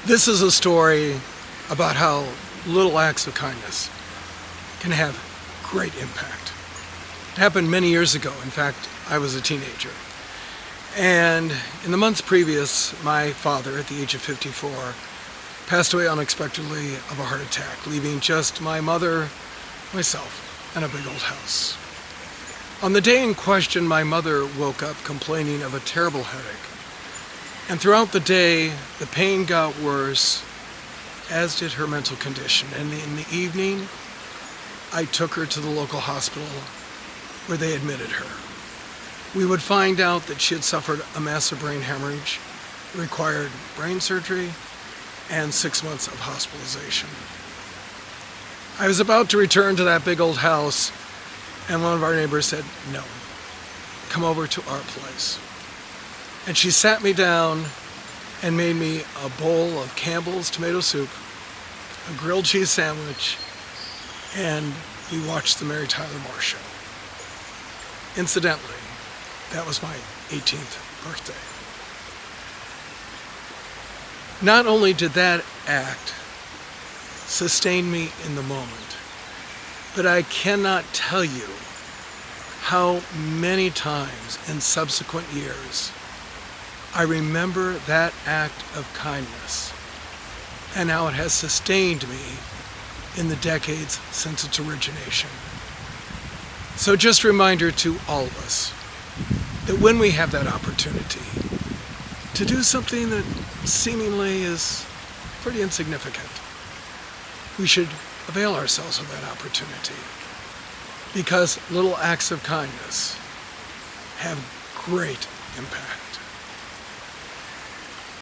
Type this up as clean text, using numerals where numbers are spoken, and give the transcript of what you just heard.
This is a story about how little acts of kindness can have great impact. It happened many years ago. In fact, I was a teenager. And in the months previous, my father, at the age of 54, passed away unexpectedly of a heart attack, leaving just my mother, myself, and a big old house. On the day in question, my mother woke up complaining of a terrible headache. And throughout the day, the pain got worse, as did her mental condition. And in the evening, I took her to the local hospital where they admitted her. We would find out that she had suffered a massive brain hemorrhage, required brain surgery, and 6 months of hospitalization. I was about to return to that big old house, and one of our neighbors said, "No, come over to our place." And she sat me down and made me a bowl of Campbell's tomato soup, a grilled cheese sandwich, and we watched the Mary Tyler Moore Show. Incidentally, that was my 18th birthday. Not only did that act sustain me in the moment, but I cannot tell you how many times in subsequent years I remember that act of kindness and how it has sustained me in the decades since its origination. So just a reminder to all of us that when we have that opportunity to do something that seemingly is pretty insignificant, we should avail ourselves of that opportunity, because little acts of kindness have great impact.